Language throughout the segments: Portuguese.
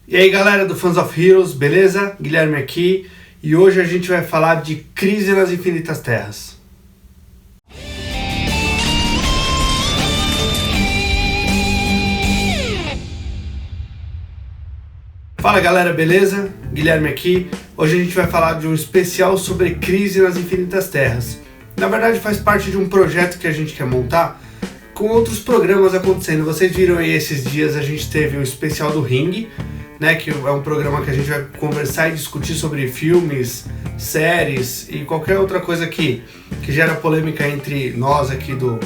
E aí galera do Fans of Heroes, beleza? Guilherme aqui e hoje a gente vai falar de Crise nas Infinitas Terras. Fala galera, beleza? Guilherme aqui. Hoje a gente vai falar de um especial sobre Crise nas Infinitas Terras. Na verdade faz parte de um projeto que a gente quer montar com outros programas acontecendo. Vocês viram aí esses dias a gente teve o especial do Ring, né, que é um programa que a gente vai conversar e discutir sobre filmes, séries e qualquer outra coisa que gera polêmica entre nós aqui do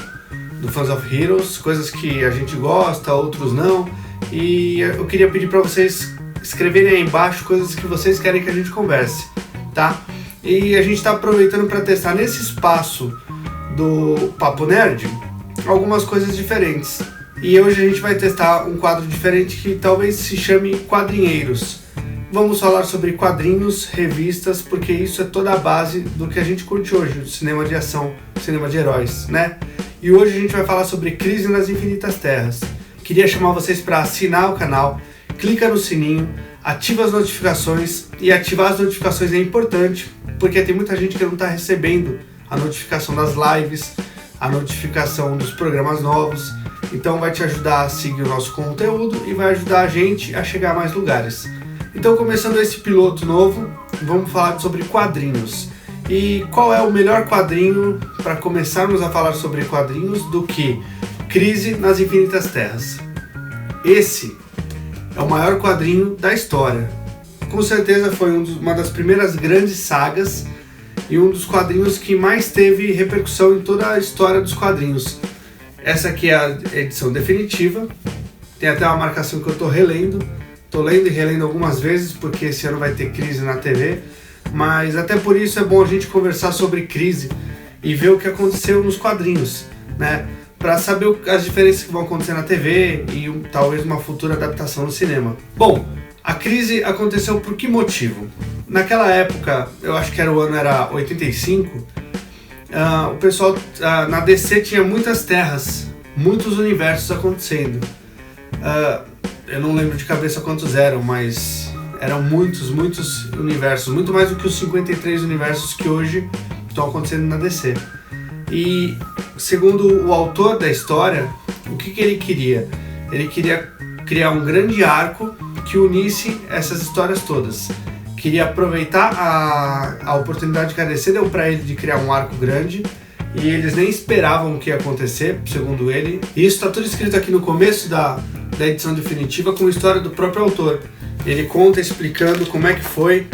Fans of Heroes, coisas que a gente gosta, outros não. E eu queria pedir para vocês escreverem aí embaixo coisas que vocês querem que a gente converse, tá? E a gente está aproveitando para testar nesse espaço do Papo Nerd algumas coisas diferentes. E hoje a gente vai testar um quadro diferente que talvez se chame Quadrinheiros. Vamos falar sobre quadrinhos, revistas, porque isso é toda a base do que a gente curte hoje, do cinema de ação, cinema de heróis, né? E hoje a gente vai falar sobre Crise nas Infinitas Terras. Queria chamar vocês para assinar o canal, clica no sininho, ativa as notificações, e ativar as notificações é importante, porque tem muita gente que não está recebendo a notificação das lives, a notificação dos programas novos. Então vai te ajudar a seguir o nosso conteúdo e vai ajudar a gente a chegar a mais lugares. Então, começando esse piloto novo, vamos falar sobre quadrinhos. E qual é o melhor quadrinho para começarmos a falar sobre quadrinhos do que Crise nas Infinitas Terras? Esse é o maior quadrinho da história. Com certeza foi uma das primeiras grandes sagas e um dos quadrinhos que mais teve repercussão em toda a história dos quadrinhos. Essa aqui é a edição definitiva, tem até uma marcação que eu estou relendo, estou lendo e relendo algumas vezes porque esse ano vai ter Crise na TV, mas até por isso é bom a gente conversar sobre Crise e ver o que aconteceu nos quadrinhos, né? Para saber as diferenças que vão acontecer na TV e talvez uma futura adaptação no cinema. Bom, a Crise aconteceu por que motivo? Naquela época, eu acho que o ano era 85, o pessoal na DC tinha muitas terras, muitos universos acontecendo. Eu não lembro de cabeça quantos eram, mas eram muitos universos, muito mais do que os 53 universos que hoje estão acontecendo na DC. E segundo o autor da história, o que ele queria? Ele queria criar um grande arco que unisse essas histórias todas. Queria aproveitar a oportunidade que a DC deu para ele de criar um arco grande, e eles nem esperavam o que ia acontecer, segundo ele. E isso está tudo escrito aqui no começo da edição definitiva com a história do próprio autor. Ele conta explicando como é que foi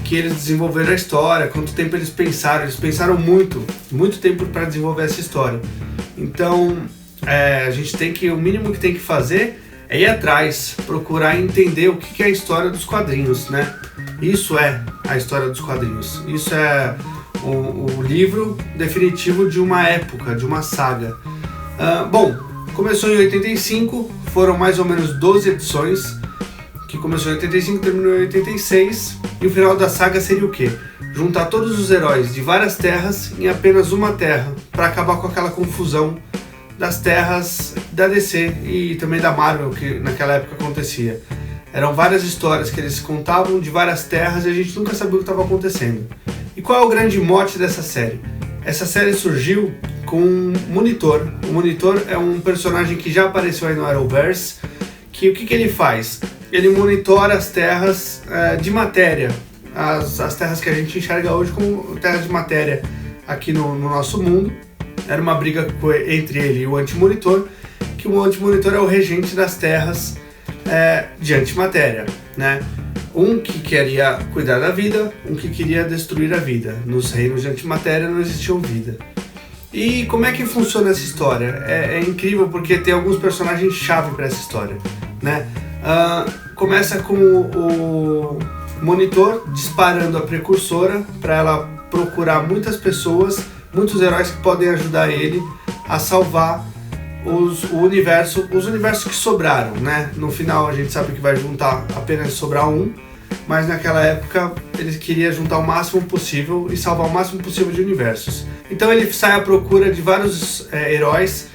que eles desenvolveram a história, quanto tempo eles pensaram muito tempo para desenvolver essa história. Então a gente o mínimo que tem que fazer é ir atrás, procurar entender o que é a história dos quadrinhos, né? Isso é a história dos quadrinhos, isso é o livro definitivo de uma época, de uma saga. Bom, começou em 85, foram mais ou menos 12 edições, que começou em 85 e terminou em 86, e o final da saga seria o quê? Juntar todos os heróis de várias terras em apenas uma terra, para acabar com aquela confusão das terras da DC e também da Marvel, que naquela época acontecia. Eram várias histórias que eles contavam de várias terras e a gente nunca sabia o que estava acontecendo. E qual é o grande mote dessa série? Essa série surgiu com um Monitor. O Monitor é um personagem que já apareceu aí no Arrowverse, que o que ele faz? Ele monitora as terras de matéria, as terras que a gente enxerga hoje como terras de matéria aqui no nosso mundo. Era uma briga entre ele e o Anti-Monitor, que o Anti-Monitor é o regente das terras de antimatéria, né? Um que queria cuidar da vida, um que queria destruir a vida. Nos reinos de antimatéria não existia vida. E como é que funciona essa história? É incrível porque tem alguns personagens-chave para essa história, né? Começa com o Monitor disparando a Precursora para ela procurar muitas pessoas, muitos heróis que podem ajudar ele a salvar os universos que sobraram, né? No final a gente sabe que vai juntar apenas sobrar um, mas naquela época ele queria juntar o máximo possível e salvar o máximo possível de universos. Então ele sai à procura de vários heróis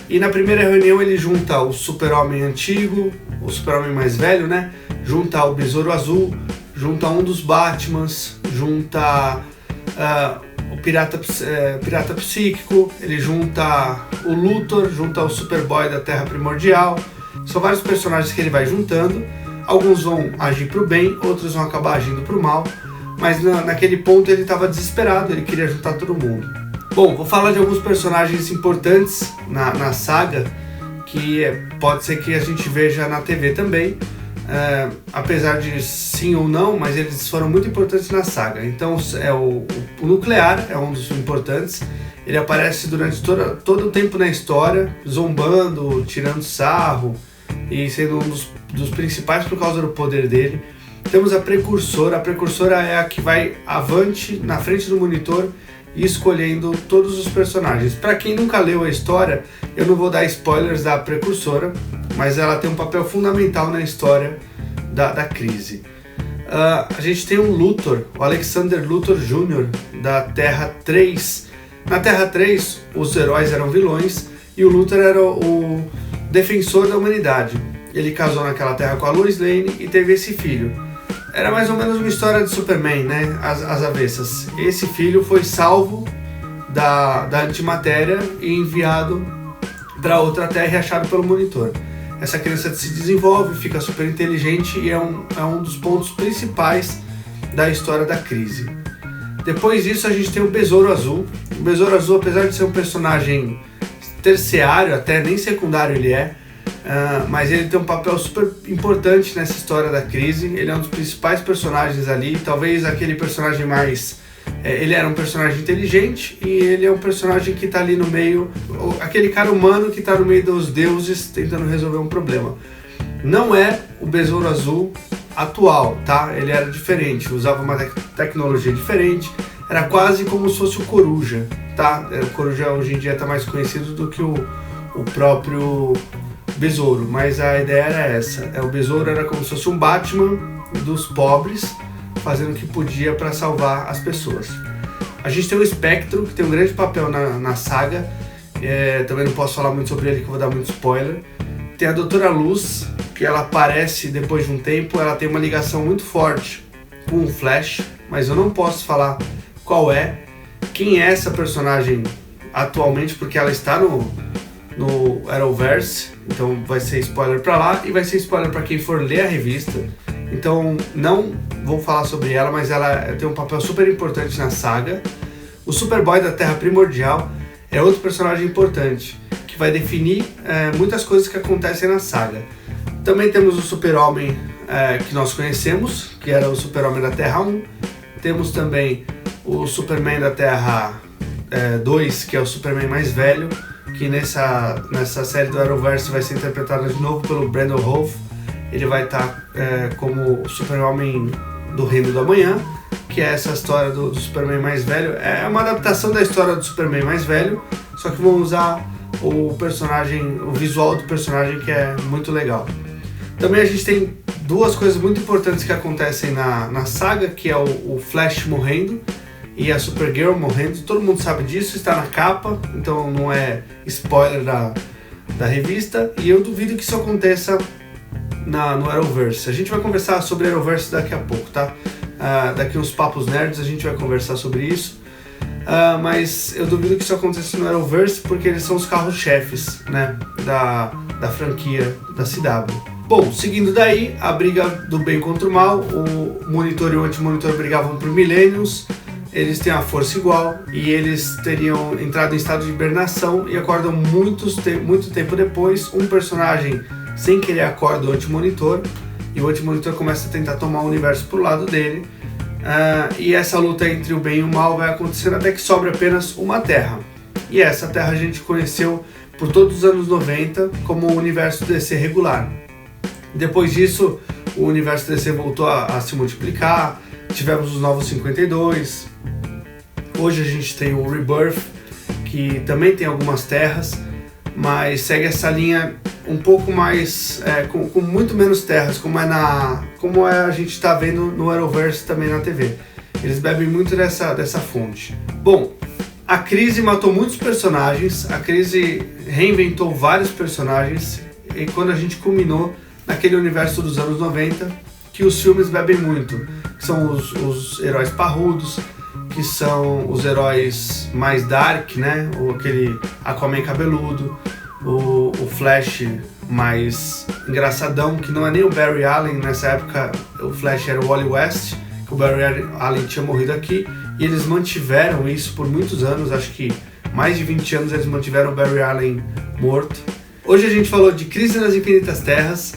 E na primeira reunião ele junta o Super-Homem antigo, o Super-Homem mais velho, né? Junta o Besouro Azul, junta um dos Batmans, junta o Pirata Psíquico, ele junta o Luthor, junta o Superboy da Terra Primordial. São vários personagens que ele vai juntando. Alguns vão agir para o bem, outros vão acabar agindo para o mal. Mas naquele ponto ele estava desesperado, ele queria juntar todo mundo. Bom, vou falar de alguns personagens importantes na saga, que pode ser que a gente veja na TV também, apesar de sim ou não, mas eles foram muito importantes na saga. Então o Nuclear é um dos importantes, ele aparece durante todo o tempo na história, zombando, tirando sarro e sendo um dos principais por causa do poder dele. Temos a Precursora é a que vai avante na frente do monitor e escolhendo todos os personagens. Para quem nunca leu a história, eu não vou dar spoilers da Precursora, mas ela tem um papel fundamental na história da crise. A gente tem um Luthor, o Alexander Luthor Jr., da Terra 3. Na Terra 3, os heróis eram vilões e o Luthor era o defensor da humanidade. Ele casou naquela terra com a Lois Lane e teve esse filho. Era mais ou menos uma história de Superman, né? As avessas. Esse filho foi salvo da antimatéria e enviado para outra terra e achado pelo monitor. Essa criança se desenvolve, fica super inteligente e é um dos pontos principais da história da crise. Depois disso a gente tem o Besouro Azul. O Besouro Azul, apesar de ser um personagem terciário, até nem secundário ele é, mas ele tem um papel super importante nessa história da crise. Ele é um dos principais personagens ali, talvez aquele personagem mais... ele era um personagem inteligente e ele é um personagem que está ali no meio, aquele cara humano que está no meio dos deuses tentando resolver um problema. Não é o Besouro Azul atual, tá? Ele era diferente, usava uma tecnologia diferente, era quase como se fosse o Coruja, tá? O Coruja hoje em dia está mais conhecido do que o próprio Besouro, mas a ideia era essa. O Besouro era como se fosse um Batman dos pobres, fazendo o que podia para salvar as pessoas. A gente tem o Espectro, que tem um grande papel na saga, também não posso falar muito sobre ele, que eu vou dar muito spoiler. Tem a Doutora Luz, que ela aparece depois de um tempo, ela tem uma ligação muito forte com o Flash, mas eu não posso falar qual é, quem é essa personagem atualmente, porque ela está no Arrowverse, então vai ser spoiler para lá e vai ser spoiler para quem for ler a revista. Então não vou falar sobre ela, mas ela tem um papel super importante na saga. O Superboy da Terra Primordial é outro personagem importante, que vai definir muitas coisas que acontecem na saga. Também temos o Super-Homem que nós conhecemos, que era o Super-Homem da Terra 1. Temos também o Superman da Terra 2, que é o Superman mais velho, que nessa série do Arrowverse vai ser interpretado de novo pelo Brandon Routh. Ele vai estar como o Super-Homem do Reino do Amanhã, que é essa história do Superman mais velho. É uma adaptação da história do Superman mais velho, só que vão usar o visual do personagem, que é muito legal. Também a gente tem duas coisas muito importantes que acontecem na saga, que é o Flash morrendo e a Supergirl morrendo. Todo mundo sabe disso, está na capa, então não é spoiler da revista, e eu duvido que isso aconteça no Arrowverse. A gente vai conversar sobre Arrowverse daqui a pouco, tá? Daqui uns papos nerds a gente vai conversar sobre isso, mas eu duvido que isso aconteça no Arrowverse, porque eles são os carros-chefes, né, da franquia da CW. Bom, seguindo daí, a briga do bem contra o mal, o Monitor e o Anti-Monitor brigavam por milênios. Eles têm a força igual e eles teriam entrado em estado de hibernação e acordam muito tempo depois. Um personagem sem querer acorda o Anti-Monitor e o Anti-Monitor começa a tentar tomar o universo pro lado dele. E essa luta entre o bem e o mal vai acontecendo até que sobra apenas uma Terra. E essa Terra a gente conheceu por todos os anos 90 como o universo DC regular. Depois disso, o universo DC voltou a se multiplicar, tivemos os Novos 52, hoje a gente tem o Rebirth, que também tem algumas terras, mas segue essa linha um pouco mais, com muito menos terras, como a gente está vendo no Arrowverse também na TV. Eles bebem muito dessa fonte. Bom, A crise matou muitos personagens, a crise reinventou vários personagens, e quando a gente culminou naquele universo dos anos 90, que os filmes bebem muito, que são os heróis parrudos, que são os heróis mais dark, né? Ou aquele Aquaman cabeludo, o Flash mais engraçadão, que não é nem o Barry Allen. Nessa época o Flash era o Wally West, que o Barry Allen tinha morrido aqui, e eles mantiveram isso por muitos anos, acho que mais de 20 anos eles mantiveram o Barry Allen morto. Hoje a gente falou de Crise nas Infinitas Terras.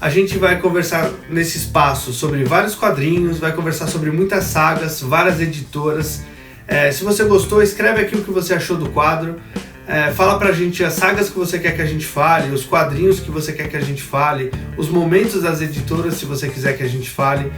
A gente vai conversar nesse espaço sobre vários quadrinhos, vai conversar sobre muitas sagas, várias editoras. Se você gostou, escreve aqui o que você achou do quadro. Fala pra gente as sagas que você quer que a gente fale, os quadrinhos que você quer que a gente fale, os momentos das editoras, se você quiser que a gente fale.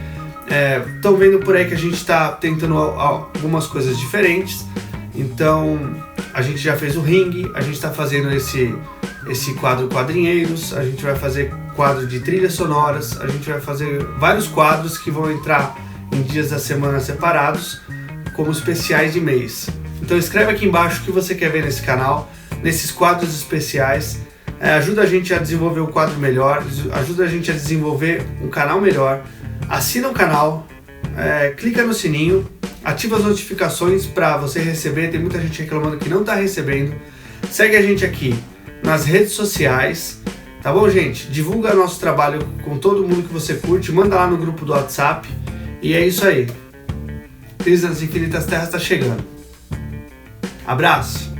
Estão vendo por aí que a gente está tentando algumas coisas diferentes. Então a gente já fez o ringue, a gente está fazendo esse quadro quadrinheiros, a gente vai fazer quadro de trilhas sonoras, a gente vai fazer vários quadros que vão entrar em dias da semana separados, como especiais de mês. Então escreve aqui embaixo o que você quer ver nesse canal, nesses quadros especiais. Ajuda a gente a desenvolver o quadro melhor, ajuda a gente a desenvolver um canal melhor. Assina o canal, clica no sininho, ativa as notificações para você receber. Tem muita gente reclamando que não está recebendo. Segue a gente aqui nas redes sociais, tá bom, gente? Divulga nosso trabalho com todo mundo que você curte, manda lá no grupo do WhatsApp. E é isso aí. Crise nas Infinitas Terras está chegando. Abraço!